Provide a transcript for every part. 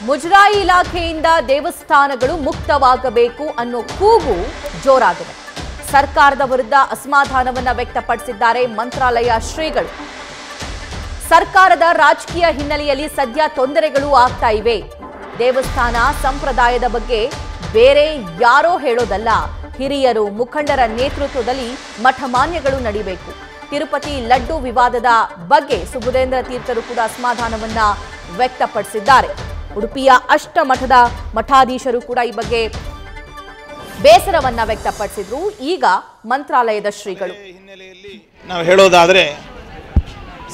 ಮುಜರಾಯಿ ಇಲಾಖೆಯಿಂದ ದೇವಸ್ಥಾನಗಳು ಮುಕ್ತವಾಗಬೇಕು ಅನ್ನೋ ಕೂಗು ಜೋರಾಗಿದೆ. ಸರ್ಕಾರದ ವಿರುದ್ಧ ಅಸಮಾಧಾನವನ್ನ ವ್ಯಕ್ತಪಡಿಸಿದ್ದಾರೆ ಮಂತ್ರಾಲಯ ಶ್ರೀಗಳು. ಸರ್ಕಾರದ ರಾಜಕೀಯ ಹಿನ್ನೆಲೆಯಲ್ಲಿ ಸದ್ಯ ತೊಂದರೆಗಳು ಆಗ್ತಾ ಇವೆ. ದೇವಸ್ಥಾನ ಸಂಪ್ರದಾಯದ ಬಗ್ಗೆ ಬೇರೆ ಯಾರೋ ಹೇಳೋದಲ್ಲ, ಹಿರಿಯರು ಮುಖಂಡರ ನೇತೃತ್ವದಲ್ಲಿ ಮಠಮಾನ್ಯಗಳು ನಡಿಬೇಕು. ತಿರುಪತಿ ಲಡ್ಡು ವಿವಾದದ ಬಗ್ಗೆ ಸುಬುಧೇಂದ್ರ ತೀರ್ಥರು ಕೂಡ ಅಸಮಾಧಾನವನ್ನ ವ್ಯಕ್ತಪಡಿಸಿದ್ದಾರೆ. ಉಡುಪಿಯ ಅಷ್ಟಮಠದ ಮಠಾಧೀಶರು ಕೂಡ ಈ ಬಗ್ಗೆ ಬೇಸರವನ್ನ ವ್ಯಕ್ತಪಡಿಸಿದ್ರು. ಈಗ ಮಂತ್ರಾಲಯದ ಶ್ರೀಗಳು ಹಿನ್ನೆಲೆಯಲ್ಲಿ ನಾವು ಹೇಳೋದಾದರೆ,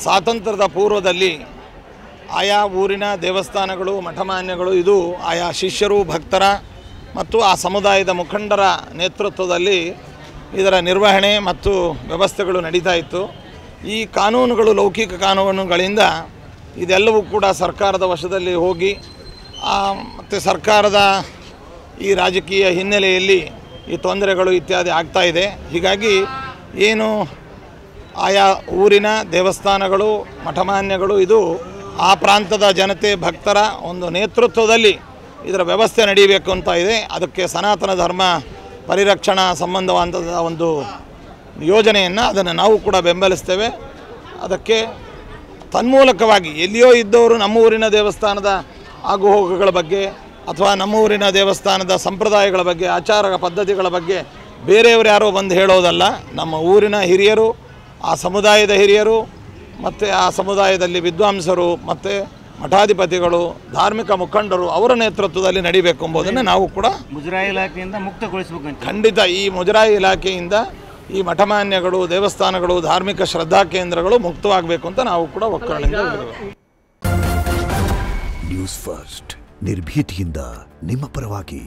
ಸ್ವಾತಂತ್ರ್ಯದ ಪೂರ್ವದಲ್ಲಿ ಆಯಾ ಊರಿನ ದೇವಸ್ಥಾನಗಳು ಮಠಮಾನ್ಯಗಳು ಇದು ಆಯಾ ಶಿಷ್ಯರು ಭಕ್ತರ ಮತ್ತು ಆ ಸಮುದಾಯದ ಮುಖಂಡರ ನೇತೃತ್ವದಲ್ಲಿ ಇದರ ನಿರ್ವಹಣೆ ಮತ್ತು ವ್ಯವಸ್ಥೆಗಳು ನಡೀತಾ ಇತ್ತು. ಈ ಕಾನೂನುಗಳು ಲೌಕಿಕ ಕಾನೂನುಗಳಿಂದ ಇದೆಲ್ಲವೂ ಕೂಡ ಸರ್ಕಾರದ ವಶದಲ್ಲಿ ಹೋಗಿ ಮತ್ತು ಸರ್ಕಾರದ ಈ ರಾಜಕೀಯ ಹಿನ್ನೆಲೆಯಲ್ಲಿ ಈ ತೊಂದರೆಗಳು ಇತ್ಯಾದಿ ಆಗ್ತಾ ಇದೆ. ಹೀಗಾಗಿ ಏನು ಆಯಾ ಊರಿನ ದೇವಸ್ಥಾನಗಳು ಮಠಮಾನ್ಯಗಳು ಇದು ಆ ಪ್ರಾಂತದ ಜನತೆ ಭಕ್ತರ ಒಂದು ನೇತೃತ್ವದಲ್ಲಿ ಇದರ ವ್ಯವಸ್ಥೆ ನಡೀಬೇಕು ಅಂತ ಇದೆ. ಅದಕ್ಕೆ ಸನಾತನ ಧರ್ಮ ಪರಿರಕ್ಷಣಾ ಸಂಬಂಧವಾದ ಒಂದು ಯೋಜನೆಯನ್ನು ಅದನ್ನು ನಾವು ಕೂಡ ಬೆಂಬಲಿಸ್ತೇವೆ. ಅದಕ್ಕೆ ತನ್ಮೂಲಕವಾಗಿ ಎಲ್ಲಿಯೋ ಇದ್ದವರು ನಮ್ಮ ಊರಿನ ದೇವಸ್ಥಾನದ ಆಗುಹೋಗುಗಳ ಬಗ್ಗೆ ಅಥವಾ ನಮ್ಮ ಊರಿನ ದೇವಸ್ಥಾನದ ಸಂಪ್ರದಾಯಗಳ ಬಗ್ಗೆ ಆಚಾರ ಪದ್ಧತಿಗಳ ಬಗ್ಗೆ ಬೇರೆಯವರು ಯಾರೋ ಬಂದು ಹೇಳೋದಲ್ಲ. ನಮ್ಮ ಊರಿನ ಹಿರಿಯರು, ಆ ಸಮುದಾಯದ ಹಿರಿಯರು ಮತ್ತು ಆ ಸಮುದಾಯದಲ್ಲಿ ವಿದ್ವಾಂಸರು ಮತ್ತು ಮಠಾಧಿಪತಿಗಳು ಧಾರ್ಮಿಕ ಮುಖಂಡರು ಅವರ ನೇತೃತ್ವದಲ್ಲಿ ನಡೀಬೇಕು ಎಂಬುದನ್ನು ನಾವು ಕೂಡ ಮುಜರಾಯಿ ಇಲಾಖೆಯಿಂದ ಮುಕ್ತಗೊಳಿಸಬೇಕು. ಖಂಡಿತ ಈ ಮುಜರಾಯಿ ಇಲಾಖೆಯಿಂದ ಈ ಮಠಮಾನ್ಯಗಳು ದೇವಸ್ಥಾನಗಳು ಧಾರ್ಮಿಕ ಶ್ರದ್ಧಾ ಕೇಂದ್ರಗಳು ಮುಕ್ತವಾಗಬೇಕು ಅಂತ ನಾವು ಕೂಡ ಒಕ್ಕಲಿಂದ ನ್ಯೂಸ್ ಫಸ್ಟ್ ನಿರ್ಭೀತಿಯಿಂದ ನಿಮ್ಮ ಪರವಾಗಿ.